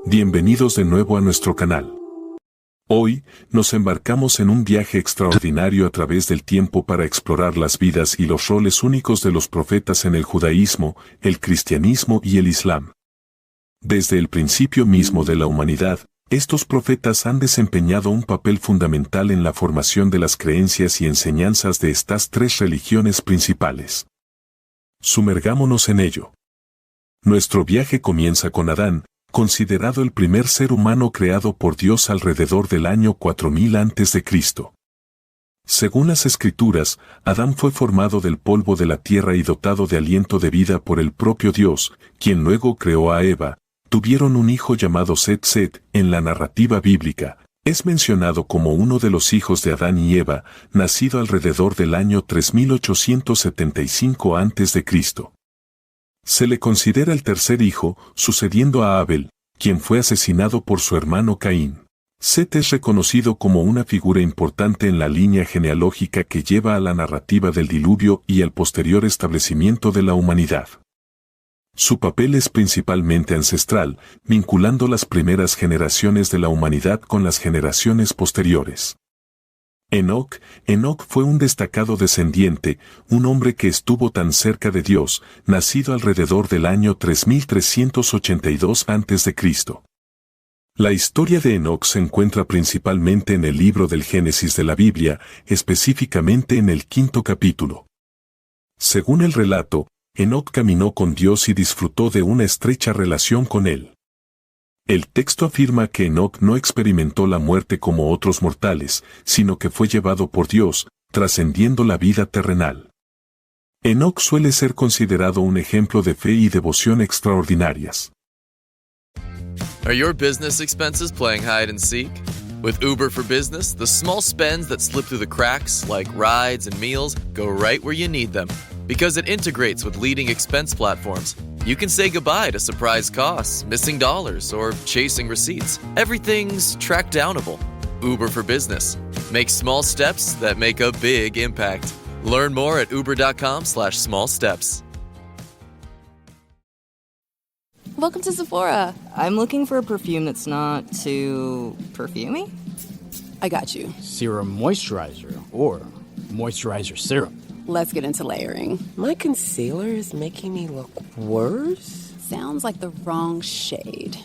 Bienvenidos de nuevo a nuestro canal. Hoy, nos embarcamos en un viaje extraordinario a través del tiempo para explorar las vidas y los roles únicos de los profetas en el judaísmo, el cristianismo y el islam. Desde el principio mismo de la humanidad, estos profetas han desempeñado un papel fundamental en la formación de las creencias y enseñanzas de estas tres religiones principales. Sumergámonos en ello. Nuestro viaje comienza con Adán, considerado el primer ser humano creado por Dios alrededor del año 4000 a.C. Según las Escrituras, Adán fue formado del polvo de la tierra y dotado de aliento de vida por el propio Dios, quien luego creó a Eva. Tuvieron un hijo llamado Set. En la narrativa bíblica, es mencionado como uno de los hijos de Adán y Eva, nacido alrededor del año 3875 a.C. Se le considera el tercer hijo, sucediendo a Abel, quien fue asesinado por su hermano Caín. Set es reconocido como una figura importante en la línea genealógica que lleva a la narrativa del diluvio y al posterior establecimiento de la humanidad. Su papel es principalmente ancestral, vinculando las primeras generaciones de la humanidad con las generaciones posteriores. Enoc fue un destacado descendiente, un hombre que estuvo tan cerca de Dios, nacido alrededor del año 3382 a.C. La historia de Enoc se encuentra principalmente en el libro del Génesis de la Biblia, específicamente en el 5º capítulo. Según el relato, Enoc caminó con Dios y disfrutó de una estrecha relación con él. El texto afirma que Enoc no experimentó la muerte como otros mortales, sino que fue llevado por Dios, trascendiendo la vida terrenal. Enoc suele ser considerado un ejemplo de fe y devoción extraordinarias. Are your business expenses playing hide and seek? With Uber for Business, the small spends that slip through the cracks, like rides and meals, go right where you need them. Because it integrates with leading expense platforms, you can say goodbye to surprise costs, missing dollars, or chasing receipts. Everything's track downable. Uber for Business. Make small steps that make a big impact. Learn more at uber.com/small steps. Welcome to Sephora. I'm looking for a perfume that's not too perfumey. I got you. Serum moisturizer or moisturizer serum. Let's get into layering. My concealer is making me look worse. Sounds like the wrong shade.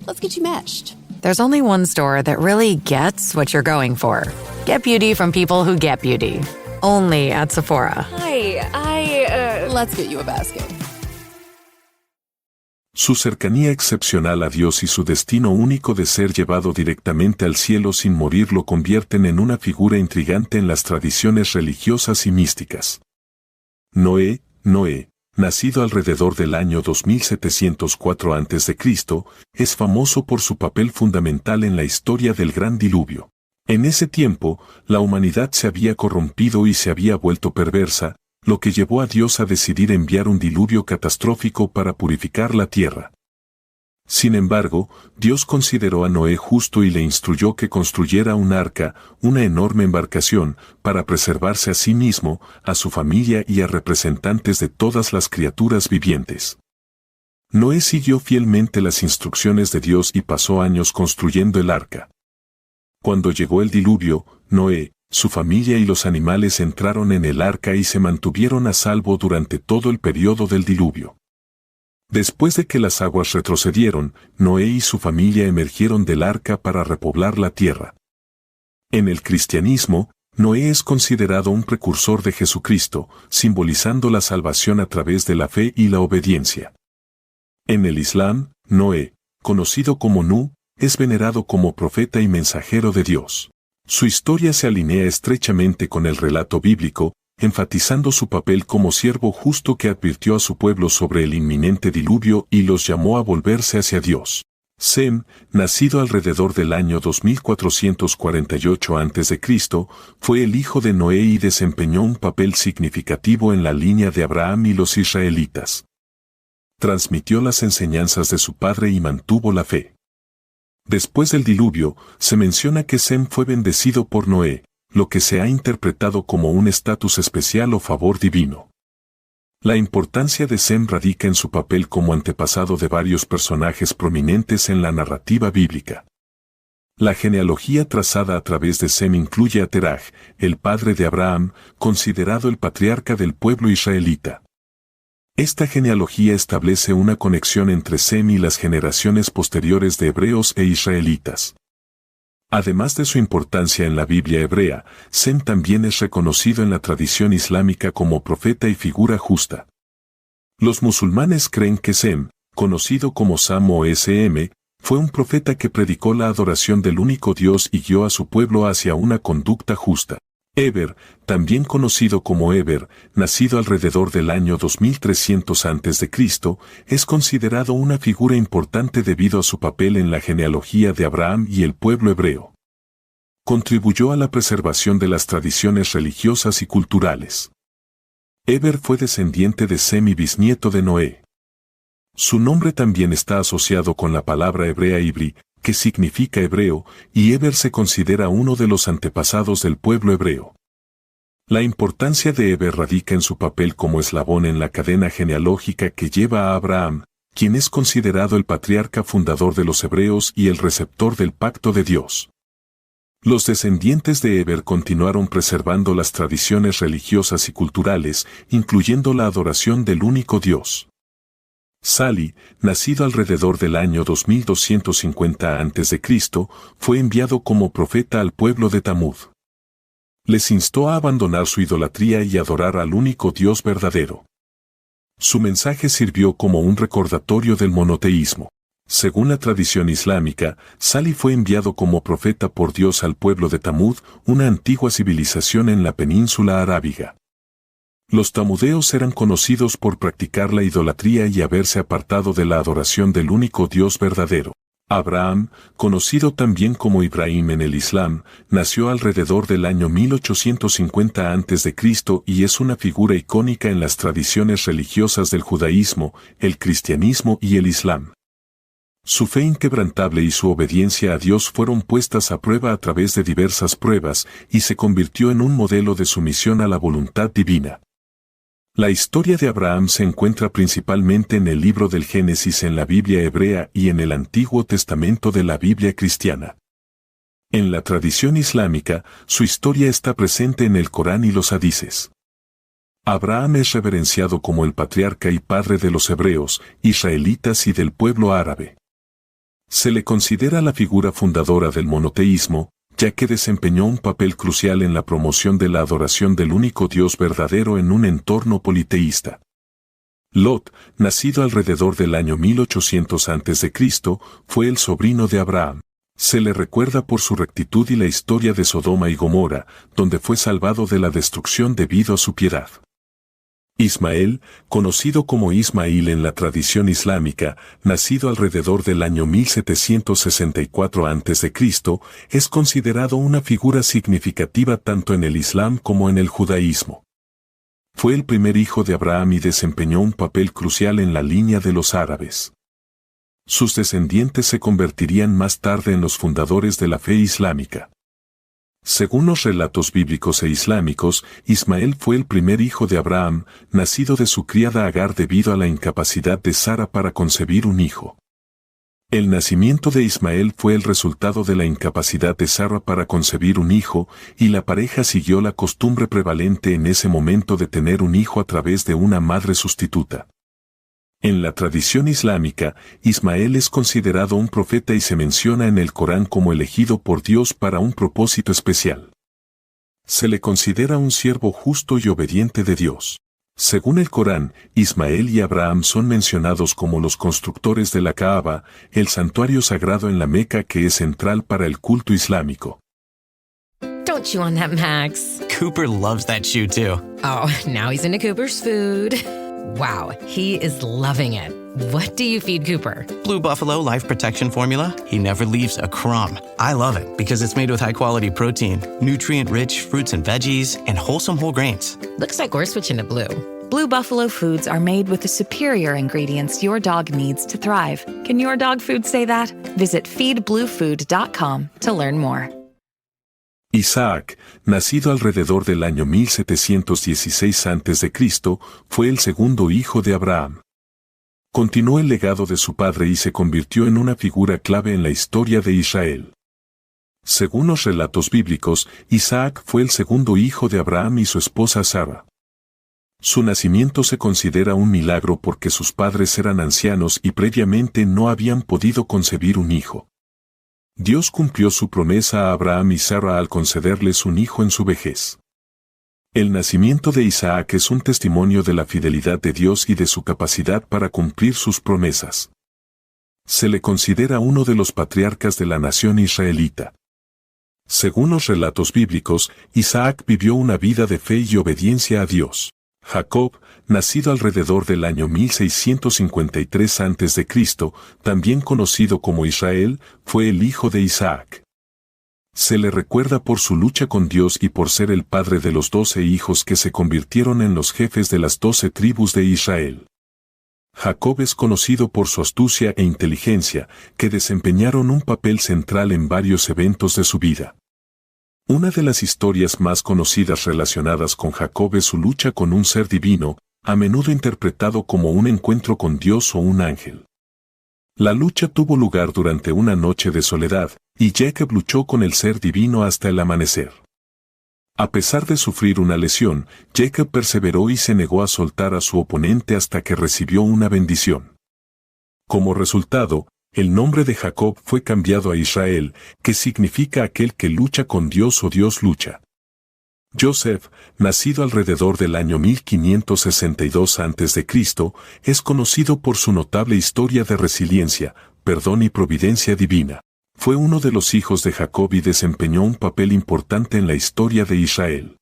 Let's get you matched. There's only one store that really gets what you're going for. Get beauty from people who get beauty. Only at Sephora. Hi, Let's get you a basket. Su cercanía excepcional a Dios y su destino único de ser llevado directamente al cielo sin morir lo convierten en una figura intrigante en las tradiciones religiosas y místicas. Noé, nacido alrededor del año 2704 a.C., es famoso por su papel fundamental en la historia del Gran Diluvio. En ese tiempo, la humanidad se había corrompido y se había vuelto perversa, lo que llevó a Dios a decidir enviar un diluvio catastrófico para purificar la tierra. Sin embargo, Dios consideró a Noé justo y le instruyó que construyera un arca, una enorme embarcación, para preservarse a sí mismo, a su familia y a representantes de todas las criaturas vivientes. Noé siguió fielmente las instrucciones de Dios y pasó años construyendo el arca. Cuando llegó el diluvio, Noé, su familia y los animales entraron en el arca y se mantuvieron a salvo durante todo el periodo del diluvio. Después de que las aguas retrocedieron, Noé y su familia emergieron del arca para repoblar la tierra. En el cristianismo, Noé es considerado un precursor de Jesucristo, simbolizando la salvación a través de la fe y la obediencia. En el Islam, Noé, conocido como Nuh, es venerado como profeta y mensajero de Dios. Su historia se alinea estrechamente con el relato bíblico, enfatizando su papel como siervo justo que advirtió a su pueblo sobre el inminente diluvio y los llamó a volverse hacia Dios. Sem, nacido alrededor del año 2448 a.C., fue el hijo de Noé y desempeñó un papel significativo en la línea de Abraham y los israelitas. Transmitió las enseñanzas de su padre y mantuvo la fe. Después del diluvio, se menciona que Sem fue bendecido por Noé, lo que se ha interpretado como un estatus especial o favor divino. La importancia de Sem radica en su papel como antepasado de varios personajes prominentes en la narrativa bíblica. La genealogía trazada a través de Sem incluye a Teraj, el padre de Abraham, considerado el patriarca del pueblo israelita. Esta genealogía establece una conexión entre Sem y las generaciones posteriores de hebreos e israelitas. Además de su importancia en la Biblia hebrea, Sem también es reconocido en la tradición islámica como profeta y figura justa. Los musulmanes creen que Sem, conocido como Sam o Sm, fue un profeta que predicó la adoración del único Dios y guió a su pueblo hacia una conducta justa. Eber, también conocido como Eber, nacido alrededor del año 2300 a.C., es considerado una figura importante debido a su papel en la genealogía de Abraham y el pueblo hebreo. Contribuyó a la preservación de las tradiciones religiosas y culturales. Eber fue descendiente de Sem y bisnieto de Noé. Su nombre también está asociado con la palabra hebrea Ibri, que significa hebreo, y Eber se considera uno de los antepasados del pueblo hebreo. La importancia de Eber radica en su papel como eslabón en la cadena genealógica que lleva a Abraham, quien es considerado el patriarca fundador de los hebreos y el receptor del pacto de Dios. Los descendientes de Eber continuaron preservando las tradiciones religiosas y culturales, incluyendo la adoración del único Dios. Sali, nacido alrededor del año 2250 a.C., fue enviado como profeta al pueblo de Tamud. Les instó a abandonar su idolatría y adorar al único Dios verdadero. Su mensaje sirvió como un recordatorio del monoteísmo. Según la tradición islámica, Sali fue enviado como profeta por Dios al pueblo de Tamud, una antigua civilización en la península arábiga. Los tamudeos eran conocidos por practicar la idolatría y haberse apartado de la adoración del único Dios verdadero. Abraham, conocido también como Ibrahim en el Islam, nació alrededor del año 1850 a.C. y es una figura icónica en las tradiciones religiosas del judaísmo, el cristianismo y el Islam. Su fe inquebrantable y su obediencia a Dios fueron puestas a prueba a través de diversas pruebas y se convirtió en un modelo de sumisión a la voluntad divina. La historia de Abraham se encuentra principalmente en el libro del Génesis en la Biblia hebrea y en el Antiguo Testamento de la Biblia cristiana. En la tradición islámica, su historia está presente en el Corán y los hadices. Abraham es reverenciado como el patriarca y padre de los hebreos, israelitas y del pueblo árabe. Se le considera la figura fundadora del monoteísmo, ya que desempeñó un papel crucial en la promoción de la adoración del único Dios verdadero en un entorno politeísta. Lot, nacido alrededor del año 1800 a.C., fue el sobrino de Abraham. Se le recuerda por su rectitud y la historia de Sodoma y Gomorra, donde fue salvado de la destrucción debido a su piedad. Ismael, conocido como Ismail en la tradición islámica, nacido alrededor del año 1764 a.C., es considerado una figura significativa tanto en el Islam como en el judaísmo. Fue el primer hijo de Abraham y desempeñó un papel crucial en la línea de los árabes. Sus descendientes se convertirían más tarde en los fundadores de la fe islámica. Según los relatos bíblicos e islámicos, Ismael fue el primer hijo de Abraham, nacido de su criada Agar debido a la incapacidad de Sara para concebir un hijo. El nacimiento de Ismael fue el resultado de la incapacidad de Sara para concebir un hijo, y la pareja siguió la costumbre prevalente en ese momento de tener un hijo a través de una madre sustituta. En la tradición islámica, Ismael es considerado un profeta y se menciona en el Corán como elegido por Dios para un propósito especial. Se le considera un siervo justo y obediente de Dios. Según el Corán, Ismael y Abraham son mencionados como los constructores de la Kaaba, el santuario sagrado en la Meca que es central para el culto islámico. Don't chew on that, Max. Cooper loves that shoe too. Oh, now he's into Cooper's food. Wow, he is loving it. What do you feed Cooper? Blue Buffalo Life Protection Formula. He never leaves a crumb. I love it because it's made with high-quality protein, nutrient-rich fruits and veggies, and wholesome whole grains. Looks like we're switching to Blue. Blue Buffalo foods are made with the superior ingredients your dog needs to thrive. Can your dog food say that? Visit feedbluefood.com to learn more. Isaac, nacido alrededor del año 1716 a.C., fue el segundo hijo de Abraham. Continuó el legado de su padre y se convirtió en una figura clave en la historia de Israel. Según los relatos bíblicos, Isaac fue el segundo hijo de Abraham y su esposa Sara. Su nacimiento se considera un milagro porque sus padres eran ancianos y previamente no habían podido concebir un hijo. Dios cumplió su promesa a Abraham y Sara al concederles un hijo en su vejez. El nacimiento de Isaac es un testimonio de la fidelidad de Dios y de su capacidad para cumplir sus promesas. Se le considera uno de los patriarcas de la nación israelita. Según los relatos bíblicos, Isaac vivió una vida de fe y obediencia a Dios. Jacob, nacido alrededor del año 1653 a.C., también conocido como Israel, fue el hijo de Isaac. Se le recuerda por su lucha con Dios y por ser el padre de los 12 hijos que se convirtieron en los jefes de las 12 tribus de Israel. Jacob es conocido por su astucia e inteligencia, que desempeñaron un papel central en varios eventos de su vida. Una de las historias más conocidas relacionadas con Jacob es su lucha con un ser divino, a menudo interpretado como un encuentro con Dios o un ángel. La lucha tuvo lugar durante una noche de soledad, y Jacob luchó con el ser divino hasta el amanecer. A pesar de sufrir una lesión, Jacob perseveró y se negó a soltar a su oponente hasta que recibió una bendición. Como resultado, el nombre de Jacob fue cambiado a Israel, que significa aquel que lucha con Dios o Dios lucha. Joseph, nacido alrededor del año 1562 a.C., es conocido por su notable historia de resiliencia, perdón y providencia divina. Fue uno de los hijos de Jacob y desempeñó un papel importante en la historia de Israel.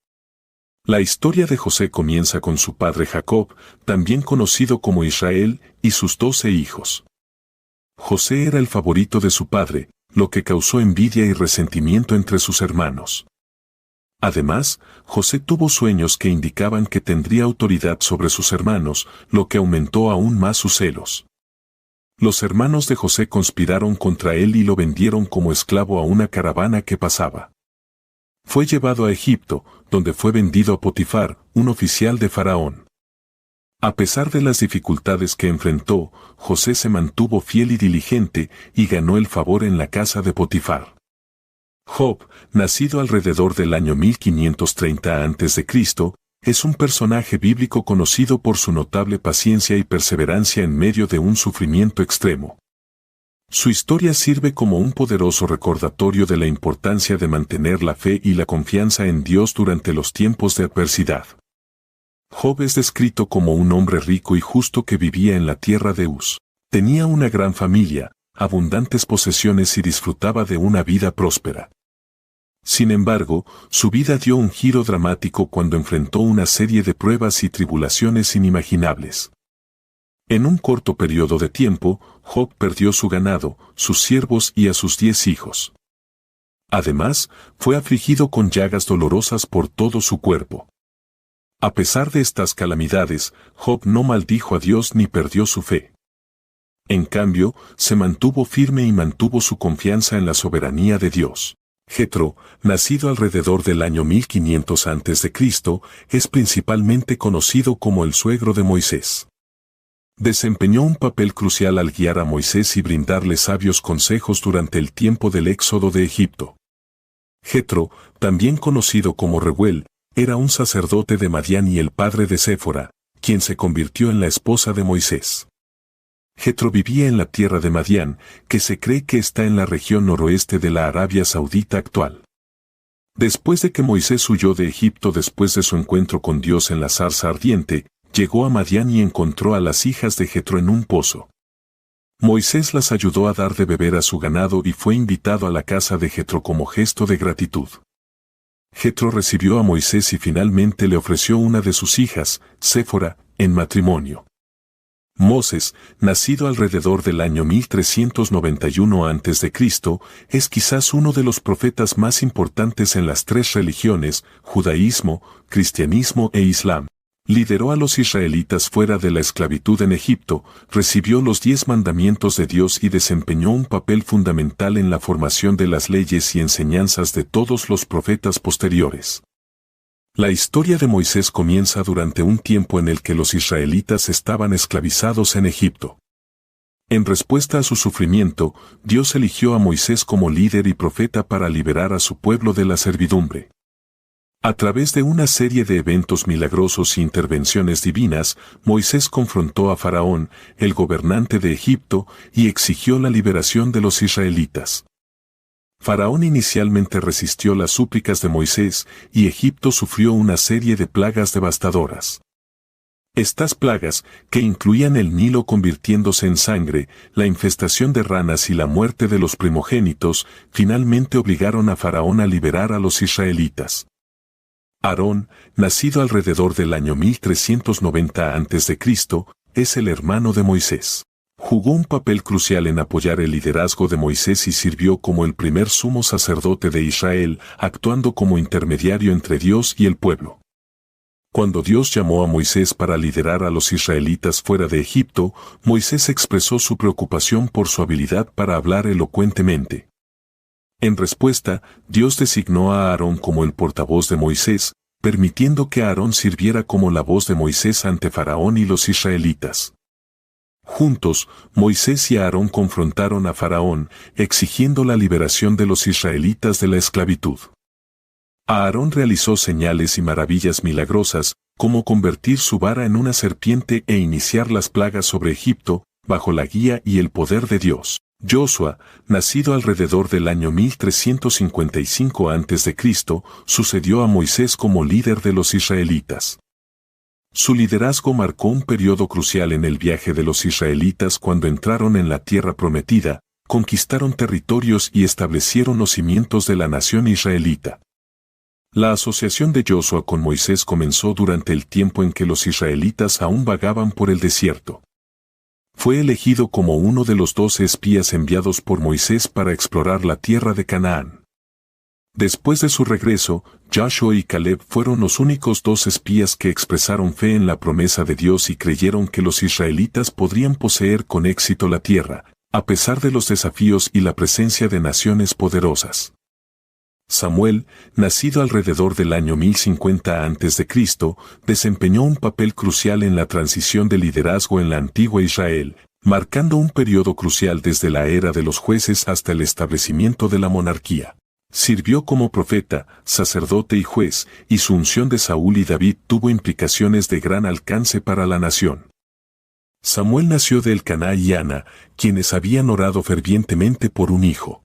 La historia de José comienza con su padre Jacob, también conocido como Israel, y sus 12 hijos. José era el favorito de su padre, lo que causó envidia y resentimiento entre sus hermanos. Además, José tuvo sueños que indicaban que tendría autoridad sobre sus hermanos, lo que aumentó aún más sus celos. Los hermanos de José conspiraron contra él y lo vendieron como esclavo a una caravana que pasaba. Fue llevado a Egipto, donde fue vendido a Potifar, un oficial de Faraón. A pesar de las dificultades que enfrentó, José se mantuvo fiel y diligente y ganó el favor en la casa de Potifar. Job, nacido alrededor del año 1530 a.C., es un personaje bíblico conocido por su notable paciencia y perseverancia en medio de un sufrimiento extremo. Su historia sirve como un poderoso recordatorio de la importancia de mantener la fe y la confianza en Dios durante los tiempos de adversidad. Job es descrito como un hombre rico y justo que vivía en la tierra de Uz. Tenía una gran familia, abundantes posesiones y disfrutaba de una vida próspera. Sin embargo, su vida dio un giro dramático cuando enfrentó una serie de pruebas y tribulaciones inimaginables. En un corto periodo de tiempo, Job perdió su ganado, sus siervos y a sus 10 hijos. Además, fue afligido con llagas dolorosas por todo su cuerpo. A pesar de estas calamidades, Job no maldijo a Dios ni perdió su fe. En cambio, se mantuvo firme y mantuvo su confianza en la soberanía de Dios. Jetro, nacido alrededor del año 1500 a.C., es principalmente conocido como el suegro de Moisés. Desempeñó un papel crucial al guiar a Moisés y brindarle sabios consejos durante el tiempo del éxodo de Egipto. Jetro, también conocido como Reuel, era un sacerdote de Madián y el padre de Séfora, quien se convirtió en la esposa de Moisés. Jetro vivía en la tierra de Madián, que se cree que está en la región noroeste de la Arabia Saudita actual. Después de que Moisés huyó de Egipto después de su encuentro con Dios en la zarza ardiente, llegó a Madián y encontró a las hijas de Jetro en un pozo. Moisés las ayudó a dar de beber a su ganado y fue invitado a la casa de Jetro como gesto de gratitud. Jetro recibió a Moisés y finalmente le ofreció una de sus hijas, Séfora, en matrimonio. Moses, nacido alrededor del año 1391 a.C., es quizás uno de los profetas más importantes en las tres religiones, judaísmo, cristianismo e islam. Lideró a los israelitas fuera de la esclavitud en Egipto, recibió los 10 mandamientos de Dios y desempeñó un papel fundamental en la formación de las leyes y enseñanzas de todos los profetas posteriores. La historia de Moisés comienza durante un tiempo en el que los israelitas estaban esclavizados en Egipto. En respuesta a su sufrimiento, Dios eligió a Moisés como líder y profeta para liberar a su pueblo de la servidumbre. A través de una serie de eventos milagrosos e intervenciones divinas, Moisés confrontó a Faraón, el gobernante de Egipto, y exigió la liberación de los israelitas. Faraón inicialmente resistió las súplicas de Moisés, y Egipto sufrió una serie de plagas devastadoras. Estas plagas, que incluían el Nilo convirtiéndose en sangre, la infestación de ranas y la muerte de los primogénitos, finalmente obligaron a Faraón a liberar a los israelitas. Aarón, nacido alrededor del año 1390 a.C., es el hermano de Moisés. Jugó un papel crucial en apoyar el liderazgo de Moisés y sirvió como el primer sumo sacerdote de Israel, actuando como intermediario entre Dios y el pueblo. Cuando Dios llamó a Moisés para liderar a los israelitas fuera de Egipto, Moisés expresó su preocupación por su habilidad para hablar elocuentemente. En respuesta, Dios designó a Aarón como el portavoz de Moisés, permitiendo que Aarón sirviera como la voz de Moisés ante Faraón y los israelitas. Juntos, Moisés y Aarón confrontaron a Faraón, exigiendo la liberación de los israelitas de la esclavitud. Aarón realizó señales y maravillas milagrosas, como convertir su vara en una serpiente e iniciar las plagas sobre Egipto, bajo la guía y el poder de Dios. Josué, nacido alrededor del año 1355 a.C., sucedió a Moisés como líder de los israelitas. Su liderazgo marcó un periodo crucial en el viaje de los israelitas cuando entraron en la tierra prometida, conquistaron territorios y establecieron los cimientos de la nación israelita. La asociación de Josué con Moisés comenzó durante el tiempo en que los israelitas aún vagaban por el desierto. Fue elegido como uno de los 12 espías enviados por Moisés para explorar la tierra de Canaán. Después de su regreso, Joshua y Caleb fueron los únicos 2 espías que expresaron fe en la promesa de Dios y creyeron que los israelitas podrían poseer con éxito la tierra, a pesar de los desafíos y la presencia de naciones poderosas. Samuel, nacido alrededor del año 1050 a.C., desempeñó un papel crucial en la transición de liderazgo en la antigua Israel, marcando un periodo crucial desde la era de los jueces hasta el establecimiento de la monarquía. Sirvió como profeta, sacerdote y juez, y su unción de Saúl y David tuvo implicaciones de gran alcance para la nación. Samuel nació de Elcaná y Ana, quienes habían orado fervientemente por un hijo.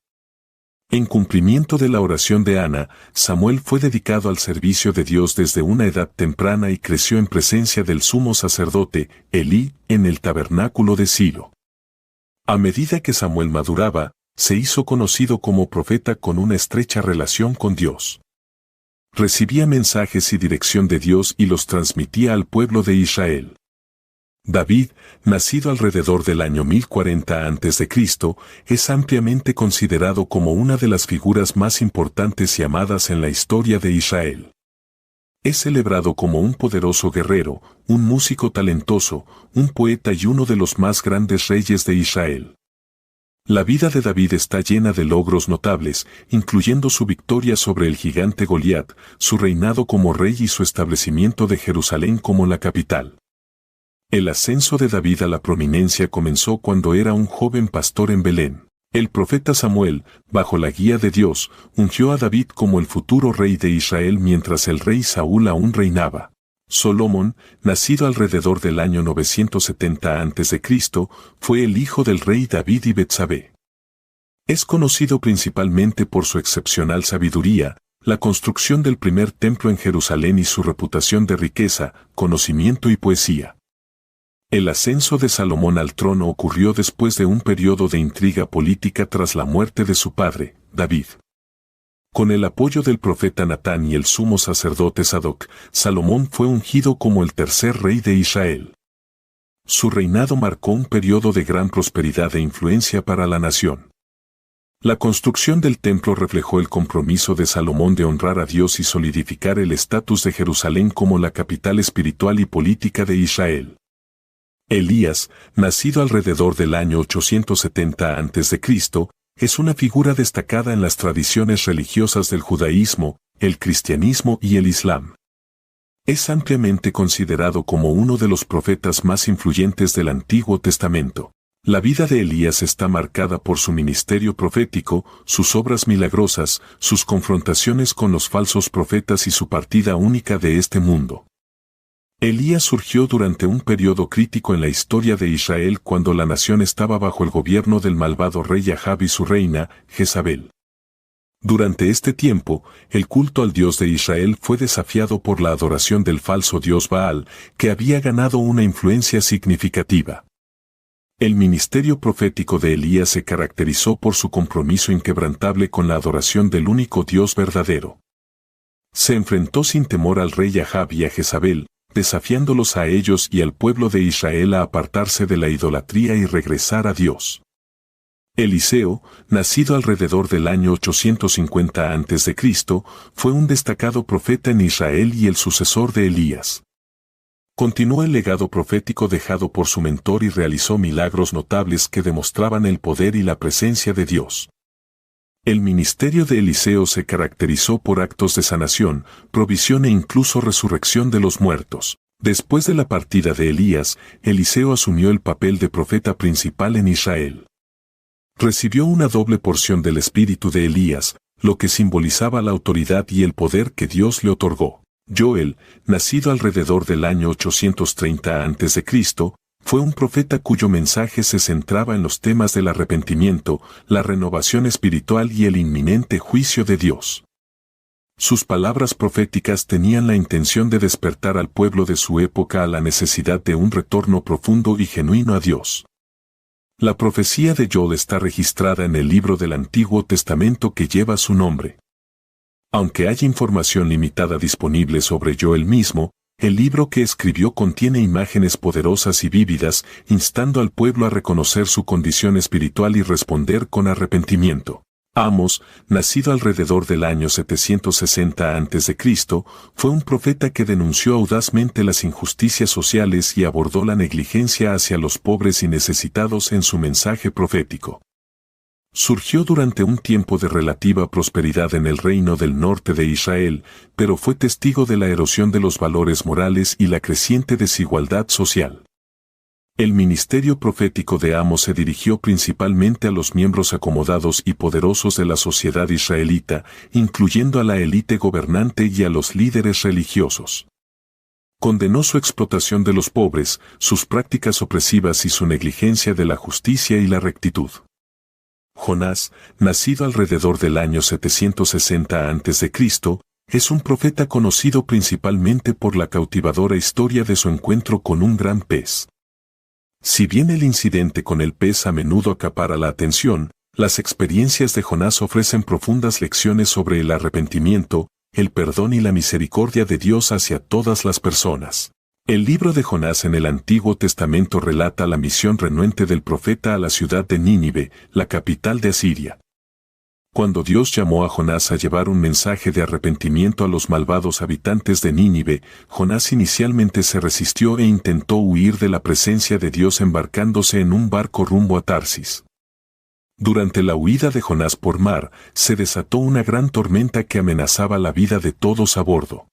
En cumplimiento de la oración de Ana, Samuel fue dedicado al servicio de Dios desde una edad temprana y creció en presencia del sumo sacerdote, Elí, en el tabernáculo de Silo. A medida que Samuel maduraba, se hizo conocido como profeta con una estrecha relación con Dios. Recibía mensajes y dirección de Dios y los transmitía al pueblo de Israel. David, nacido alrededor del año 1040 a.C., es ampliamente considerado como una de las figuras más importantes y amadas en la historia de Israel. Es celebrado como un poderoso guerrero, un músico talentoso, un poeta y uno de los más grandes reyes de Israel. La vida de David está llena de logros notables, incluyendo su victoria sobre el gigante Goliat, su reinado como rey y su establecimiento de Jerusalén como la capital. El ascenso de David a la prominencia comenzó cuando era un joven pastor en Belén. El profeta Samuel, bajo la guía de Dios, ungió a David como el futuro rey de Israel mientras el rey Saúl aún reinaba. Salomón, nacido alrededor del año 970 a.C., fue el hijo del rey David y Betsabé. Es conocido principalmente por su excepcional sabiduría, la construcción del primer templo en Jerusalén y su reputación de riqueza, conocimiento y poesía. El ascenso de Salomón al trono ocurrió después de un periodo de intriga política tras la muerte de su padre, David. Con el apoyo del profeta Natán y el sumo sacerdote Sadoc, Salomón fue ungido como el tercer rey de Israel. Su reinado marcó un periodo de gran prosperidad e influencia para la nación. La construcción del templo reflejó el compromiso de Salomón de honrar a Dios y solidificar el estatus de Jerusalén como la capital espiritual y política de Israel. Elías, nacido alrededor del año 870 a.C., es una figura destacada en las tradiciones religiosas del judaísmo, el cristianismo y el islam. Es ampliamente considerado como uno de los profetas más influyentes del Antiguo Testamento. La vida de Elías está marcada por su ministerio profético, sus obras milagrosas, sus confrontaciones con los falsos profetas y su partida única de este mundo. Elías surgió durante un periodo crítico en la historia de Israel cuando la nación estaba bajo el gobierno del malvado rey Ahab y su reina, Jezabel. Durante este tiempo, el culto al Dios de Israel fue desafiado por la adoración del falso dios Baal, que había ganado una influencia significativa. El ministerio profético de Elías se caracterizó por su compromiso inquebrantable con la adoración del único Dios verdadero. Se enfrentó sin temor al rey Ahab y a Jezabel, desafiándolos a ellos y al pueblo de Israel a apartarse de la idolatría y regresar a Dios. Eliseo, nacido alrededor del año 850 a.C., fue un destacado profeta en Israel y el sucesor de Elías. Continuó el legado profético dejado por su mentor y realizó milagros notables que demostraban el poder y la presencia de Dios. El ministerio de Eliseo se caracterizó por actos de sanación, provisión e incluso resurrección de los muertos. Después de la partida de Elías, Eliseo asumió el papel de profeta principal en Israel. Recibió una doble porción del espíritu de Elías, lo que simbolizaba la autoridad y el poder que Dios le otorgó. Joel, nacido alrededor del año 830 a.C., fue un profeta cuyo mensaje se centraba en los temas del arrepentimiento, la renovación espiritual y el inminente juicio de Dios. Sus palabras proféticas tenían la intención de despertar al pueblo de su época a la necesidad de un retorno profundo y genuino a Dios. La profecía de Joel está registrada en el libro del Antiguo Testamento que lleva su nombre. Aunque hay información limitada disponible sobre Joel mismo, el libro que escribió contiene imágenes poderosas y vívidas, instando al pueblo a reconocer su condición espiritual y responder con arrepentimiento. Amos, nacido alrededor del año 760 a.C., fue un profeta que denunció audazmente las injusticias sociales y abordó la negligencia hacia los pobres y necesitados en su mensaje profético. Surgió durante un tiempo de relativa prosperidad en el reino del norte de Israel, pero fue testigo de la erosión de los valores morales y la creciente desigualdad social. El ministerio profético de Amos se dirigió principalmente a los miembros acomodados y poderosos de la sociedad israelita, incluyendo a la élite gobernante y a los líderes religiosos. Condenó su explotación de los pobres, sus prácticas opresivas y su negligencia de la justicia y la rectitud. Jonás, nacido alrededor del año 760 a.C., es un profeta conocido principalmente por la cautivadora historia de su encuentro con un gran pez. Si bien el incidente con el pez a menudo acapara la atención, las experiencias de Jonás ofrecen profundas lecciones sobre el arrepentimiento, el perdón y la misericordia de Dios hacia todas las personas. El libro de Jonás en el Antiguo Testamento relata la misión renuente del profeta a la ciudad de Nínive, la capital de Asiria. Cuando Dios llamó a Jonás a llevar un mensaje de arrepentimiento a los malvados habitantes de Nínive, Jonás inicialmente se resistió e intentó huir de la presencia de Dios embarcándose en un barco rumbo a Tarsis. Durante la huida de Jonás por mar, se desató una gran tormenta que amenazaba la vida de todos a bordo.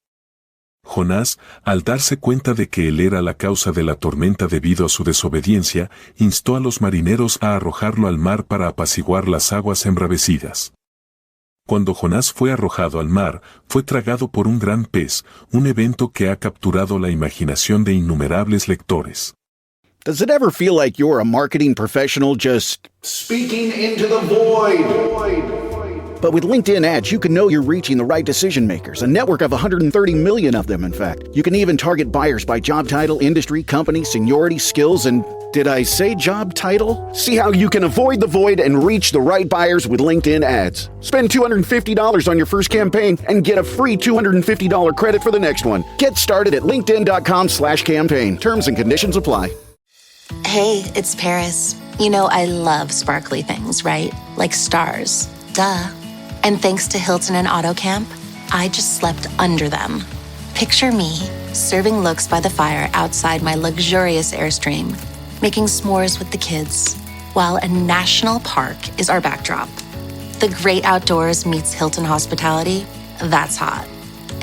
Jonás, al darse cuenta de que él era la causa de la tormenta debido a su desobediencia, instó a los marineros a arrojarlo al mar para apaciguar las aguas embravecidas. Cuando Jonás fue arrojado al mar, fue tragado por un gran pez, un evento que ha capturado la imaginación de innumerables lectores. Does it ever feel like you're a marketing professional just speaking into the void? But with LinkedIn ads, you can know you're reaching the right decision makers, a network of 130 million of them, in fact. You can even target buyers by job title, industry, company, seniority, skills, and did I say job title? See how you can avoid the void and reach the right buyers with LinkedIn ads. Spend $250 on your first campaign and get a free $250 credit for the next one. Get started at linkedin.com/campaign. Terms and conditions apply. Hey, it's Paris. You know, I love sparkly things, right? Like stars. Duh. And thanks to Hilton and AutoCamp, I just slept under them. Picture me, serving looks by the fire outside my luxurious Airstream, making s'mores with the kids, while a national park is our backdrop. The great outdoors meets Hilton hospitality. That's hot.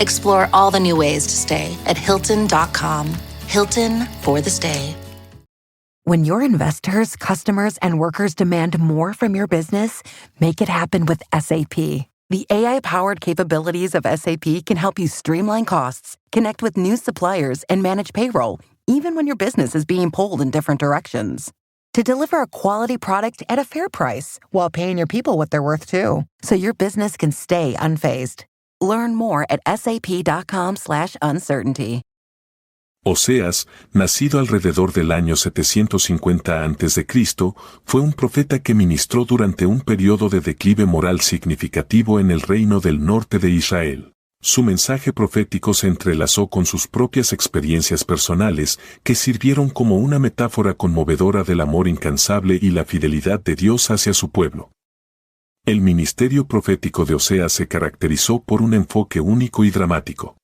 Explore all the new ways to stay at Hilton.com. Hilton for the stay. When your investors, customers, and workers demand more from your business, make it happen with SAP. The AI-powered capabilities of SAP can help you streamline costs, connect with new suppliers, and manage payroll, even when your business is being pulled in different directions. To deliver a quality product at a fair price while paying your people what they're worth too, so your business can stay unfazed. Learn more at sap.com/uncertainty. Oseas, nacido alrededor del año 750 a.C., fue un profeta que ministró durante un periodo de declive moral significativo en el reino del norte de Israel. Su mensaje profético se entrelazó con sus propias experiencias personales, que sirvieron como una metáfora conmovedora del amor incansable y la fidelidad de Dios hacia su pueblo. El ministerio profético de Oseas se caracterizó por un enfoque único y dramático.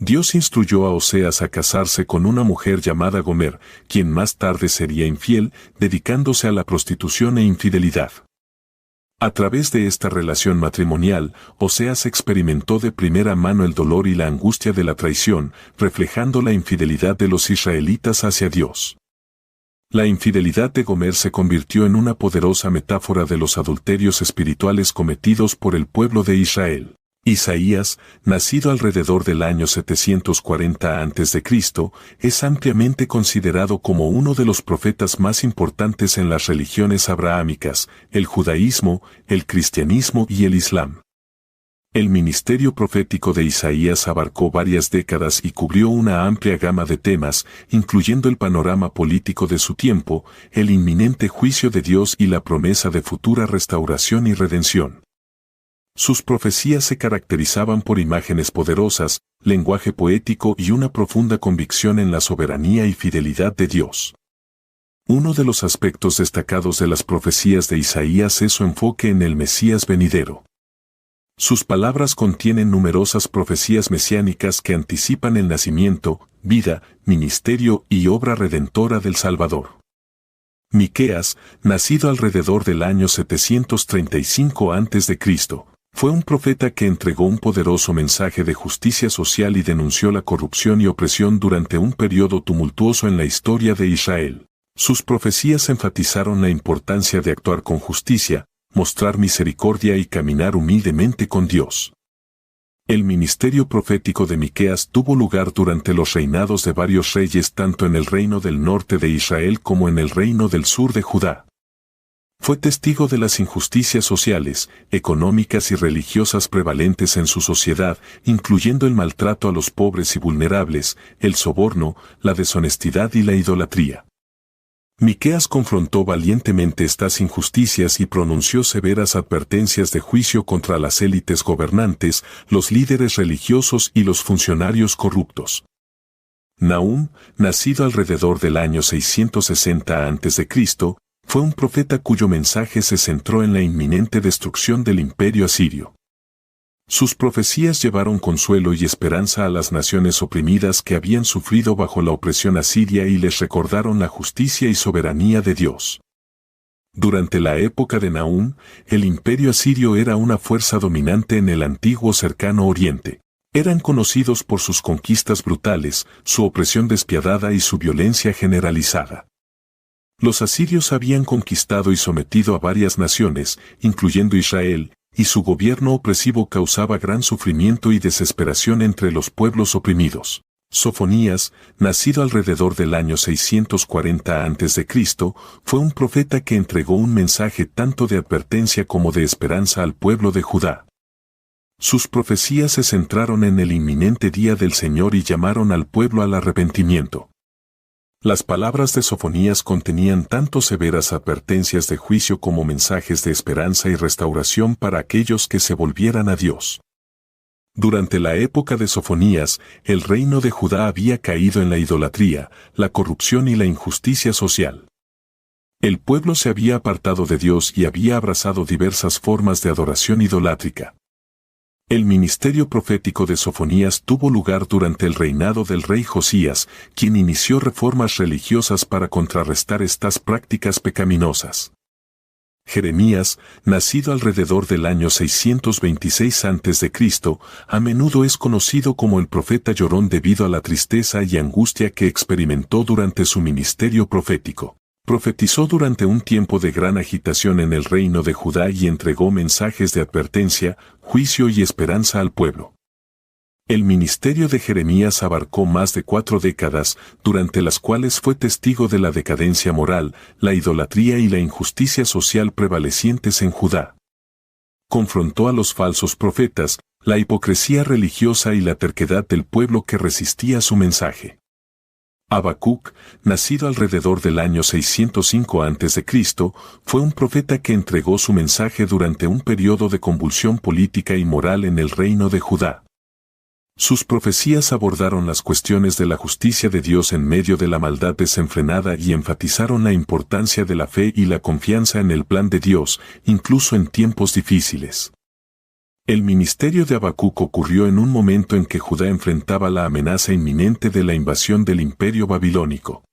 Dios instruyó a Oseas a casarse con una mujer llamada Gomer, quien más tarde sería infiel, dedicándose a la prostitución e infidelidad. A través de esta relación matrimonial, Oseas experimentó de primera mano el dolor y la angustia de la traición, reflejando la infidelidad de los israelitas hacia Dios. La infidelidad de Gomer se convirtió en una poderosa metáfora de los adulterios espirituales cometidos por el pueblo de Israel. Isaías, nacido alrededor del año 740 a.C., es ampliamente considerado como uno de los profetas más importantes en las religiones abrahámicas, el judaísmo, el cristianismo y el islam. El ministerio profético de Isaías abarcó varias décadas y cubrió una amplia gama de temas, incluyendo el panorama político de su tiempo, el inminente juicio de Dios y la promesa de futura restauración y redención. Sus profecías se caracterizaban por imágenes poderosas, lenguaje poético y una profunda convicción en la soberanía y fidelidad de Dios. Uno de los aspectos destacados de las profecías de Isaías es su enfoque en el Mesías venidero. Sus palabras contienen numerosas profecías mesiánicas que anticipan el nacimiento, vida, ministerio y obra redentora del Salvador. Miqueas, nacido alrededor del año 735 a.C., fue un profeta que entregó un poderoso mensaje de justicia social y denunció la corrupción y opresión durante un periodo tumultuoso en la historia de Israel. Sus profecías enfatizaron la importancia de actuar con justicia, mostrar misericordia y caminar humildemente con Dios. El ministerio profético de Miqueas tuvo lugar durante los reinados de varios reyes tanto en el reino del norte de Israel como en el reino del sur de Judá. Fue testigo de las injusticias sociales, económicas y religiosas prevalentes en su sociedad, incluyendo el maltrato a los pobres y vulnerables, el soborno, la deshonestidad y la idolatría. Miqueas confrontó valientemente estas injusticias y pronunció severas advertencias de juicio contra las élites gobernantes, los líderes religiosos y los funcionarios corruptos. Nahum, nacido alrededor del año 660 a.C., fue un profeta cuyo mensaje se centró en la inminente destrucción del imperio asirio. Sus profecías llevaron consuelo y esperanza a las naciones oprimidas que habían sufrido bajo la opresión asiria y les recordaron la justicia y soberanía de Dios. Durante la época de Nahum, el imperio asirio era una fuerza dominante en el antiguo cercano oriente. Eran conocidos por sus conquistas brutales, su opresión despiadada y su violencia generalizada. Los asirios habían conquistado y sometido a varias naciones, incluyendo Israel, y su gobierno opresivo causaba gran sufrimiento y desesperación entre los pueblos oprimidos. Sofonías, nacido alrededor del año 640 a.C., fue un profeta que entregó un mensaje tanto de advertencia como de esperanza al pueblo de Judá. Sus profecías se centraron en el inminente día del Señor y llamaron al pueblo al arrepentimiento. Las palabras de Sofonías contenían tanto severas advertencias de juicio como mensajes de esperanza y restauración para aquellos que se volvieran a Dios. Durante la época de Sofonías, el reino de Judá había caído en la idolatría, la corrupción y la injusticia social. El pueblo se había apartado de Dios y había abrazado diversas formas de adoración idolátrica. El ministerio profético de Sofonías tuvo lugar durante el reinado del rey Josías, quien inició reformas religiosas para contrarrestar estas prácticas pecaminosas. Jeremías, nacido alrededor del año 626 a.C., a menudo es conocido como el profeta llorón debido a la tristeza y angustia que experimentó durante su ministerio profético. Profetizó durante un tiempo de gran agitación en el reino de Judá y entregó mensajes de advertencia, juicio y esperanza al pueblo. El ministerio de Jeremías abarcó más de 4 décadas, durante las cuales fue testigo de la decadencia moral, la idolatría y la injusticia social prevalecientes en Judá. Confrontó a los falsos profetas, la hipocresía religiosa y la terquedad del pueblo que resistía su mensaje. Habacuc, nacido alrededor del año 605 a.C., fue un profeta que entregó su mensaje durante un periodo de convulsión política y moral en el reino de Judá. Sus profecías abordaron las cuestiones de la justicia de Dios en medio de la maldad desenfrenada y enfatizaron la importancia de la fe y la confianza en el plan de Dios, incluso en tiempos difíciles. El ministerio de Habacuc ocurrió en un momento en que Judá enfrentaba la amenaza inminente de la invasión del imperio babilónico.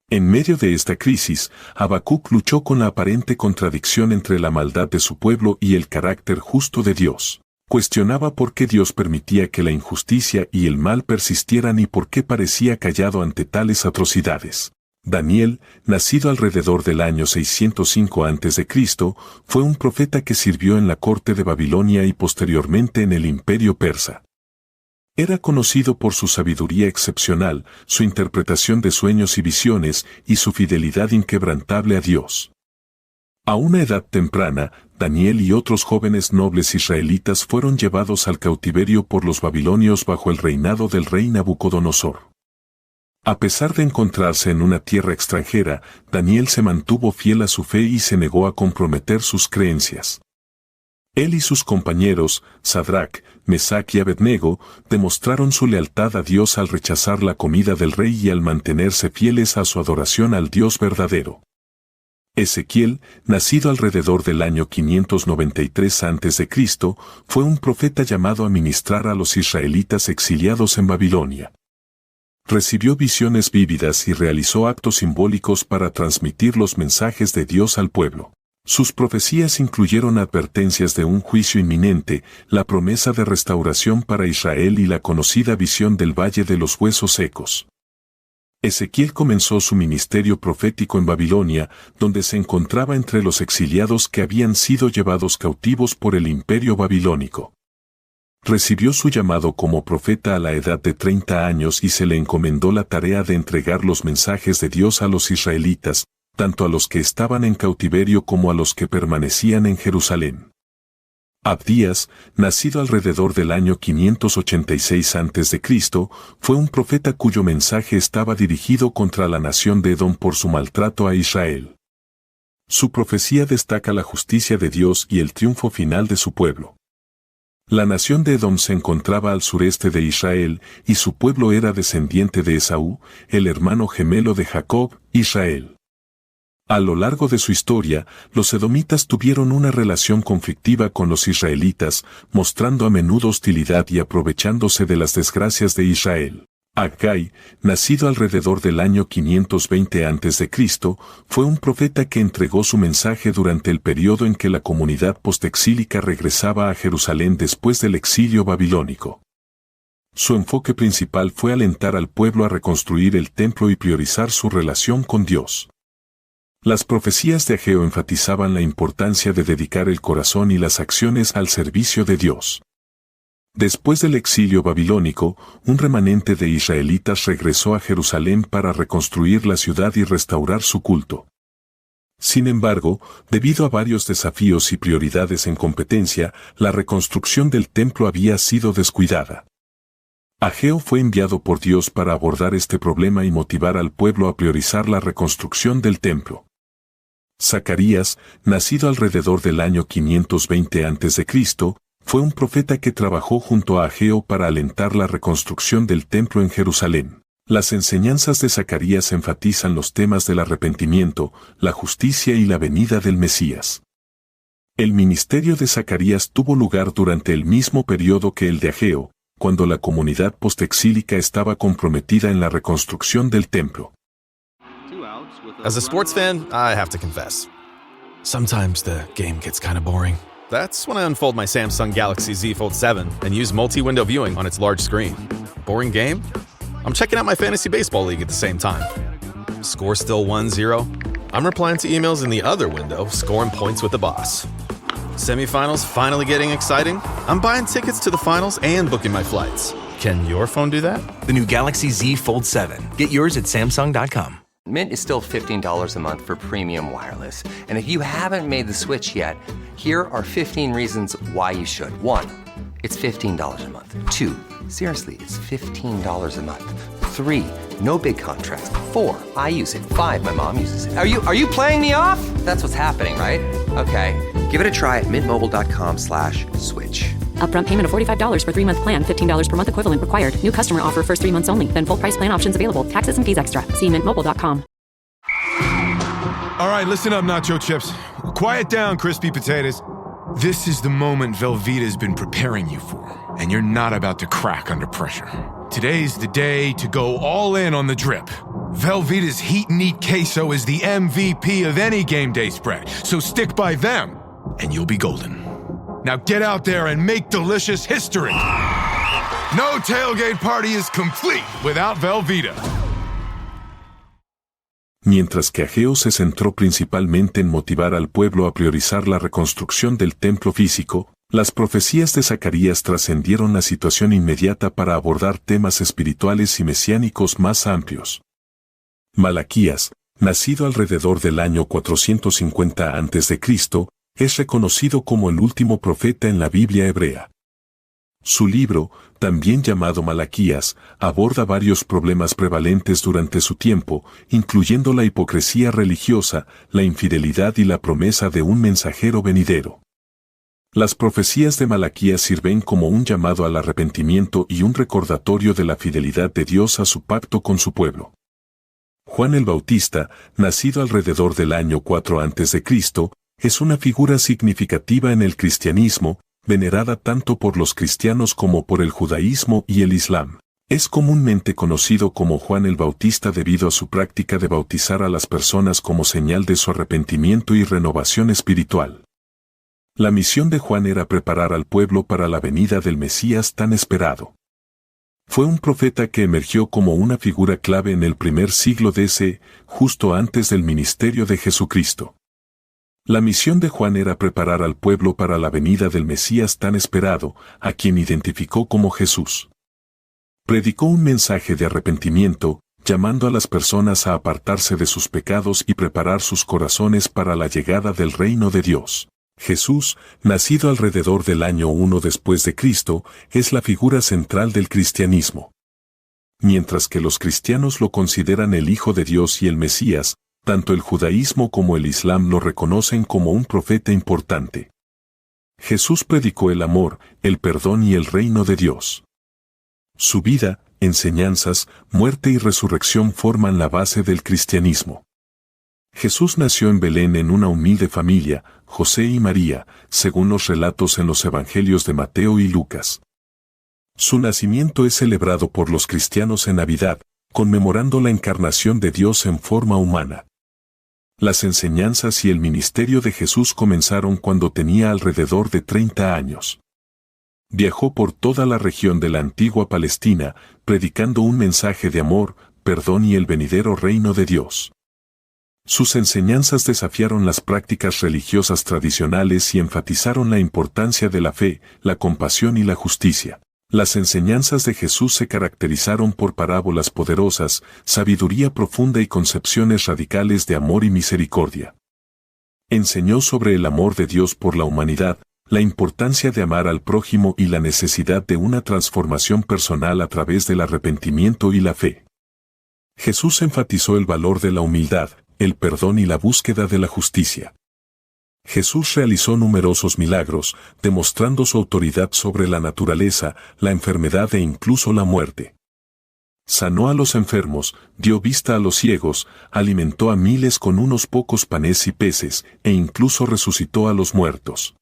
En medio de esta crisis, Habacuc luchó con la aparente contradicción entre la maldad de su pueblo y el carácter justo de Dios. Cuestionaba por qué Dios permitía que la injusticia y el mal persistieran y por qué parecía callado ante tales atrocidades. Daniel, nacido alrededor del año 605 a.C., fue un profeta que sirvió en la corte de Babilonia y posteriormente en el imperio persa. Era conocido por su sabiduría excepcional, su interpretación de sueños y visiones y su fidelidad inquebrantable a Dios. A una edad temprana, Daniel y otros jóvenes nobles israelitas fueron llevados al cautiverio por los babilonios bajo el reinado del rey Nabucodonosor. A pesar de encontrarse en una tierra extranjera, Daniel se mantuvo fiel a su fe y se negó a comprometer sus creencias. Él y sus compañeros, Sadrac, Mesac y Abednego, demostraron su lealtad a Dios al rechazar la comida del rey y al mantenerse fieles a su adoración al Dios verdadero. Ezequiel, nacido alrededor del año 593 a.C., fue un profeta llamado a ministrar a los israelitas exiliados en Babilonia. Recibió visiones vívidas y realizó actos simbólicos para transmitir los mensajes de Dios al pueblo. Sus profecías incluyeron advertencias de un juicio inminente, la promesa de restauración para Israel y la conocida visión del Valle de los Huesos Secos. Ezequiel comenzó su ministerio profético en Babilonia, donde se encontraba entre los exiliados que habían sido llevados cautivos por el imperio babilónico. Recibió su llamado como profeta a la edad de 30 años y se le encomendó la tarea de entregar los mensajes de Dios a los israelitas, tanto a los que estaban en cautiverio como a los que permanecían en Jerusalén. Abdías, nacido alrededor del año 586 a.C., fue un profeta cuyo mensaje estaba dirigido contra la nación de Edom por su maltrato a Israel. Su profecía destaca la justicia de Dios y el triunfo final de su pueblo. La nación de Edom se encontraba al sureste de Israel y su pueblo era descendiente de Esaú, el hermano gemelo de Jacob, Israel. A lo largo de su historia, los edomitas tuvieron una relación conflictiva con los israelitas, mostrando a menudo hostilidad y aprovechándose de las desgracias de Israel. Aggai, nacido alrededor del año 520 a.C., fue un profeta que entregó su mensaje durante el periodo en que la comunidad postexílica regresaba a Jerusalén después del exilio babilónico. Su enfoque principal fue alentar al pueblo a reconstruir el templo y priorizar su relación con Dios. Las profecías de Ageo enfatizaban la importancia de dedicar el corazón y las acciones al servicio de Dios. Después del exilio babilónico, un remanente de israelitas regresó a Jerusalén para reconstruir la ciudad y restaurar su culto. Sin embargo, debido a varios desafíos y prioridades en competencia, la reconstrucción del templo había sido descuidada. Ageo fue enviado por Dios para abordar este problema y motivar al pueblo a priorizar la reconstrucción del templo. Zacarías, nacido alrededor del año 520 a.C., fue un profeta que trabajó junto a Ageo para alentar la reconstrucción del templo en Jerusalén. Las enseñanzas de Zacarías enfatizan los temas del arrepentimiento, la justicia y la venida del Mesías. El ministerio de Zacarías tuvo lugar durante el mismo periodo que el de Ageo, cuando la comunidad postexílica estaba comprometida en la reconstrucción del templo. As a sports fan, I have to confess. Sometimes the game gets kind of boring. That's when I unfold my Samsung Galaxy Z Fold 7 and use multi-window viewing on its large screen. Boring game? I'm checking out my fantasy baseball league at the same time. Score still 1-0? I'm replying to emails in the other window, scoring points with the boss. Semifinals finally getting exciting? I'm buying tickets to the finals and booking my flights. Can your phone do that? The new Galaxy Z Fold 7. Get yours at Samsung.com. Mint is still $15 a month for premium wireless. And if you haven't made the switch yet, here are 15 reasons why you should. 1, it's $15 a month. 2, seriously, it's $15 a month. 3, no big contrast. 4, I use it. 5, my mom uses it. Are you playing me off? That's what's happening, right? Okay, give it a try at mintmobile.com/switch. Upfront payment of $45 for 3-month plan, $15 per month equivalent required. New customer offer first 3 months only. Then full price plan options available. Taxes and fees extra. See mintmobile.com. All right, listen up, nacho chips. Quiet down, crispy potatoes. This is the moment Velveeta's been preparing you for, and you're not about to crack under pressure. Today's the day to go all in on the drip. Velveeta's Heat and Eat Queso is the MVP of any game day spread, so stick by them, and you'll be golden. Now get out there and make delicious history. No tailgate party is complete without Velveeta. Mientras que Ageo se centró principalmente en motivar al pueblo a priorizar la reconstrucción del templo físico, las profecías de Zacarías trascendieron la situación inmediata para abordar temas espirituales y mesiánicos más amplios. Malaquías, nacido alrededor del año 450 a.C., es reconocido como el último profeta en la Biblia hebrea. Su libro, también llamado Malaquías, aborda varios problemas prevalentes durante su tiempo, incluyendo la hipocresía religiosa, la infidelidad y la promesa de un mensajero venidero. Las profecías de Malaquías sirven como un llamado al arrepentimiento y un recordatorio de la fidelidad de Dios a su pacto con su pueblo. Juan el Bautista, nacido alrededor del año 4 a.C., es una figura significativa en el cristianismo, venerada tanto por los cristianos como por el judaísmo y el islam. Es comúnmente conocido como Juan el Bautista debido a su práctica de bautizar a las personas como señal de su arrepentimiento y renovación espiritual. La misión de Juan era preparar al pueblo para la venida del Mesías tan esperado. Fue un profeta que emergió como una figura clave en el primer siglo DC, justo antes del ministerio de Jesucristo. La misión de Juan era preparar al pueblo para la venida del Mesías tan esperado, a quien identificó como Jesús. Predicó un mensaje de arrepentimiento, llamando a las personas a apartarse de sus pecados y preparar sus corazones para la llegada del reino de Dios. Jesús, nacido alrededor del año 1 después de Cristo, es la figura central del cristianismo. Mientras que los cristianos lo consideran el Hijo de Dios y el Mesías, tanto el judaísmo como el islam lo reconocen como un profeta importante. Jesús predicó el amor, el perdón y el reino de Dios. Su vida, enseñanzas, muerte y resurrección forman la base del cristianismo. Jesús nació en Belén en una humilde familia, José y María, según los relatos en los evangelios de Mateo y Lucas. Su nacimiento es celebrado por los cristianos en Navidad, conmemorando la encarnación de Dios en forma humana. Las enseñanzas y el ministerio de Jesús comenzaron cuando tenía alrededor de 30 años. Viajó por toda la región de la antigua Palestina, predicando un mensaje de amor, perdón y el venidero reino de Dios. Sus enseñanzas desafiaron las prácticas religiosas tradicionales y enfatizaron la importancia de la fe, la compasión y la justicia. Las enseñanzas de Jesús se caracterizaron por parábolas poderosas, sabiduría profunda y concepciones radicales de amor y misericordia. Enseñó sobre el amor de Dios por la humanidad, la importancia de amar al prójimo y la necesidad de una transformación personal a través del arrepentimiento y la fe. Jesús enfatizó el valor de la humildad, el perdón y la búsqueda de la justicia. Jesús realizó numerosos milagros, demostrando su autoridad sobre la naturaleza, la enfermedad e incluso la muerte. Sanó a los enfermos, dio vista a los ciegos, alimentó a miles con unos pocos panes y peces, e incluso resucitó a los muertos.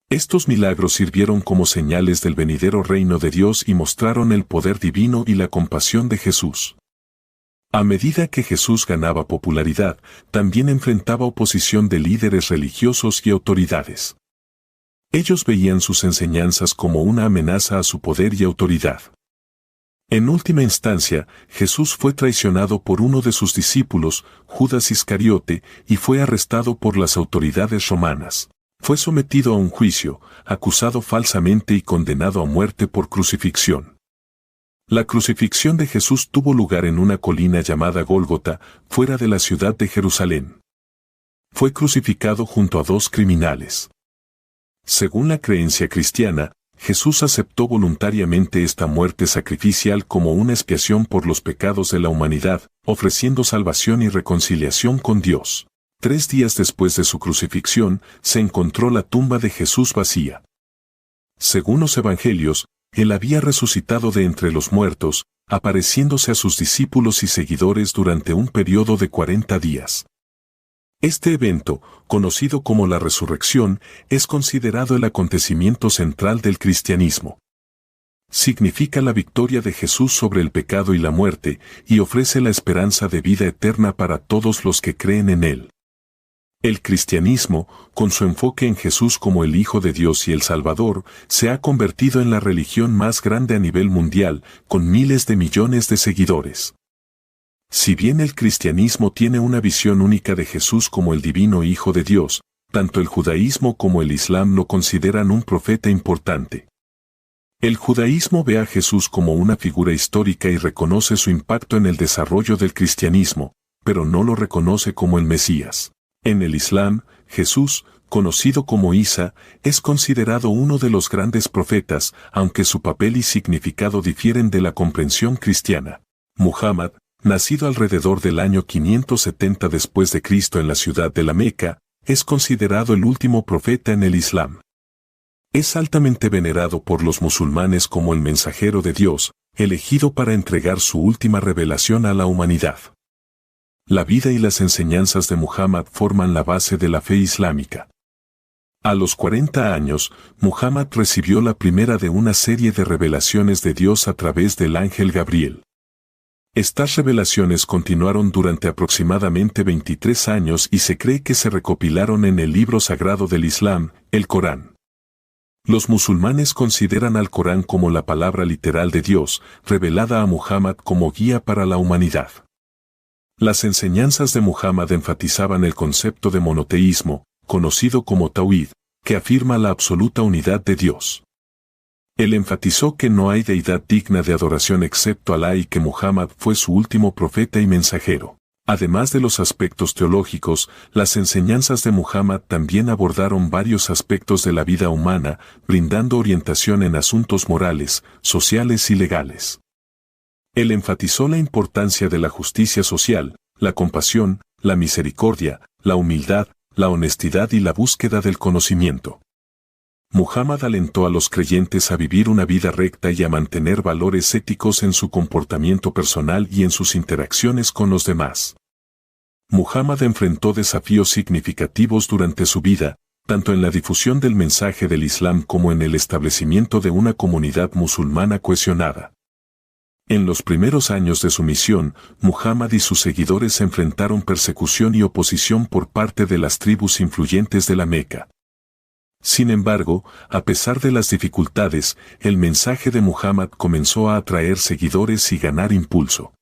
Estos milagros sirvieron como señales del venidero reino de Dios y mostraron el poder divino y la compasión de Jesús. A medida que Jesús ganaba popularidad, también enfrentaba oposición de líderes religiosos y autoridades. Ellos veían sus enseñanzas como una amenaza a su poder y autoridad. En última instancia, Jesús fue traicionado por uno de sus discípulos, Judas Iscariote, y fue arrestado por las autoridades romanas. Fue sometido a un juicio, acusado falsamente y condenado a muerte por crucifixión. La crucifixión de Jesús tuvo lugar en una colina llamada Gólgota, fuera de la ciudad de Jerusalén. Fue crucificado junto a dos criminales. Según la creencia cristiana, Jesús aceptó voluntariamente esta muerte sacrificial como una expiación por los pecados de la humanidad, ofreciendo salvación y reconciliación con Dios. 3 días después de su crucifixión, se encontró la tumba de Jesús vacía. Según los evangelios, Él había resucitado de entre los muertos, apareciéndose a sus discípulos y seguidores durante un periodo de 40 días. Este evento, conocido como la resurrección, es considerado el acontecimiento central del cristianismo. Significa la victoria de Jesús sobre el pecado y la muerte, y ofrece la esperanza de vida eterna para todos los que creen en Él. El cristianismo, con su enfoque en Jesús como el Hijo de Dios y el Salvador, se ha convertido en la religión más grande a nivel mundial, con miles de millones de seguidores. Si bien el cristianismo tiene una visión única de Jesús como el divino Hijo de Dios, tanto el judaísmo como el islam lo consideran un profeta importante. El judaísmo ve a Jesús como una figura histórica y reconoce su impacto en el desarrollo del cristianismo, pero no lo reconoce como el Mesías. En el islam, Jesús, conocido como Isa, es considerado uno de los grandes profetas, aunque su papel y significado difieren de la comprensión cristiana. Muhammad, nacido alrededor del año 570 después de Cristo en la ciudad de la Meca, es considerado el último profeta en el Islam. Es altamente venerado por los musulmanes como el mensajero de Dios, elegido para entregar su última revelación a la humanidad. La vida y las enseñanzas de Muhammad forman la base de la fe islámica. A los 40 años, Muhammad recibió la primera de una serie de revelaciones de Dios a través del ángel Gabriel. Estas revelaciones continuaron durante aproximadamente 23 años y se cree que se recopilaron en el libro sagrado del Islam, el Corán. Los musulmanes consideran al Corán como la palabra literal de Dios, revelada a Muhammad como guía para la humanidad. Las enseñanzas de Muhammad enfatizaban el concepto de monoteísmo, conocido como Tawhid, que afirma la absoluta unidad de Dios. Él enfatizó que no hay deidad digna de adoración excepto Alá y que Muhammad fue su último profeta y mensajero. Además de los aspectos teológicos, las enseñanzas de Muhammad también abordaron varios aspectos de la vida humana, brindando orientación en asuntos morales, sociales y legales. Él enfatizó la importancia de la justicia social, la compasión, la misericordia, la humildad, la honestidad y la búsqueda del conocimiento. Muhammad alentó a los creyentes a vivir una vida recta y a mantener valores éticos en su comportamiento personal y en sus interacciones con los demás. Muhammad enfrentó desafíos significativos durante su vida, tanto en la difusión del mensaje del Islam como en el establecimiento de una comunidad musulmana cohesionada. En los primeros años de su misión, Muhammad y sus seguidores enfrentaron persecución y oposición por parte de las tribus influyentes de la Meca. Sin embargo, a pesar de las dificultades, el mensaje de Muhammad comenzó a atraer seguidores y ganar impulso.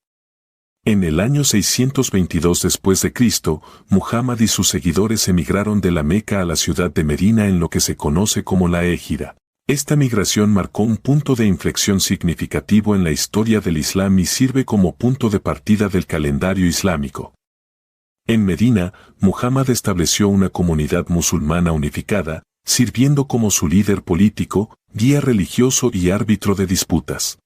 En el año 622 después de Cristo, Muhammad y sus seguidores emigraron de la Meca a la ciudad de Medina en lo que se conoce como la Égira. Esta migración marcó un punto de inflexión significativo en la historia del Islam y sirve como punto de partida del calendario islámico. En Medina, Muhammad estableció una comunidad musulmana unificada, sirviendo como su líder político, guía religioso y árbitro de disputas.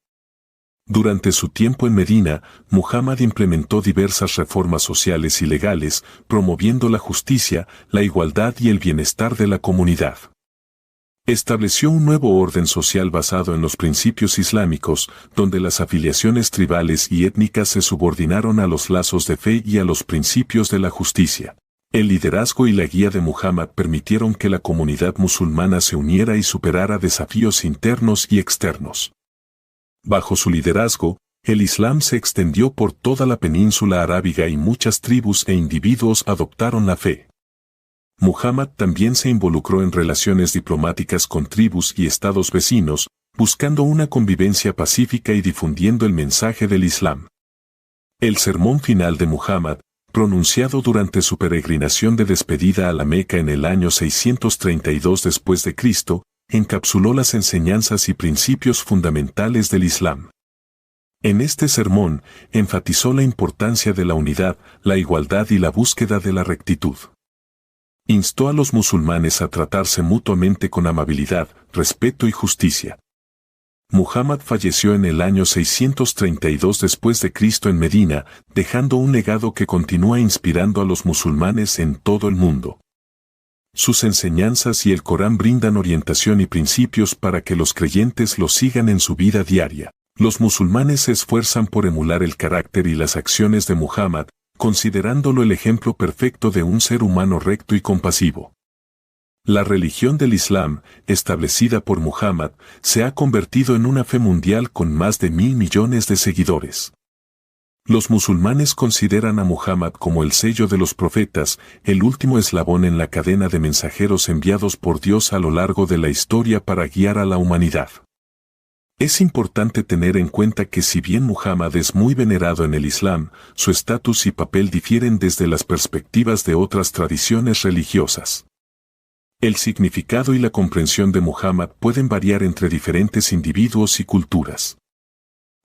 Durante su tiempo en Medina, Muhammad implementó diversas reformas sociales y legales, promoviendo la justicia, la igualdad y el bienestar de la comunidad. Estableció un nuevo orden social basado en los principios islámicos, donde las afiliaciones tribales y étnicas se subordinaron a los lazos de fe y a los principios de la justicia. El liderazgo y la guía de Muhammad permitieron que la comunidad musulmana se uniera y superara desafíos internos y externos. Bajo su liderazgo, el Islam se extendió por toda la península arábiga y muchas tribus e individuos adoptaron la fe. Muhammad también se involucró en relaciones diplomáticas con tribus y estados vecinos, buscando una convivencia pacífica y difundiendo el mensaje del Islam. El sermón final de Muhammad, pronunciado durante su peregrinación de despedida a la Meca en el año 632 después de Cristo, encapsuló las enseñanzas y principios fundamentales del Islam. En este sermón, enfatizó la importancia de la unidad, la igualdad y la búsqueda de la rectitud. Instó a los musulmanes a tratarse mutuamente con amabilidad, respeto y justicia. Muhammad falleció en el año 632 después de Cristo en Medina, dejando un legado que continúa inspirando a los musulmanes en todo el mundo. Sus enseñanzas y el Corán brindan orientación y principios para que los creyentes los sigan en su vida diaria. Los musulmanes se esfuerzan por emular el carácter y las acciones de Muhammad, considerándolo el ejemplo perfecto de un ser humano recto y compasivo. La religión del Islam, establecida por Muhammad, se ha convertido en una fe mundial con más de 1.000 millones de seguidores. Los musulmanes consideran a Muhammad como el sello de los profetas, el último eslabón en la cadena de mensajeros enviados por Dios a lo largo de la historia para guiar a la humanidad. Es importante tener en cuenta que si bien Muhammad es muy venerado en el Islam, su estatus y papel difieren desde las perspectivas de otras tradiciones religiosas. El significado y la comprensión de Muhammad pueden variar entre diferentes individuos y culturas.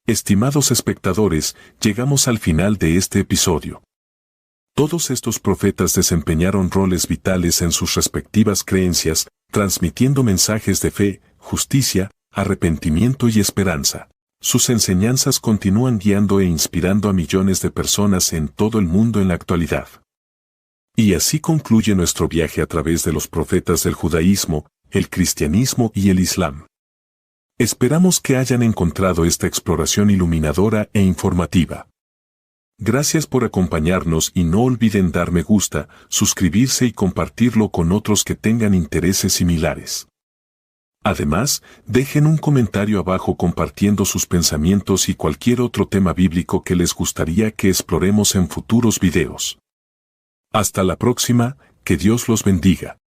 Estimados espectadores, llegamos al final de este episodio. Todos estos profetas desempeñaron roles vitales en sus respectivas creencias, transmitiendo mensajes de fe, justicia, arrepentimiento y esperanza. Sus enseñanzas continúan guiando e inspirando a millones de personas en todo el mundo en la actualidad. Y así concluye nuestro viaje a través de los profetas del judaísmo, el cristianismo y el islam. Esperamos que hayan encontrado esta exploración iluminadora e informativa. Gracias por acompañarnos y no olviden dar me gusta, suscribirse y compartirlo con otros que tengan intereses similares. Además, dejen un comentario abajo compartiendo sus pensamientos y cualquier otro tema bíblico que les gustaría que exploremos en futuros videos. Hasta la próxima, que Dios los bendiga.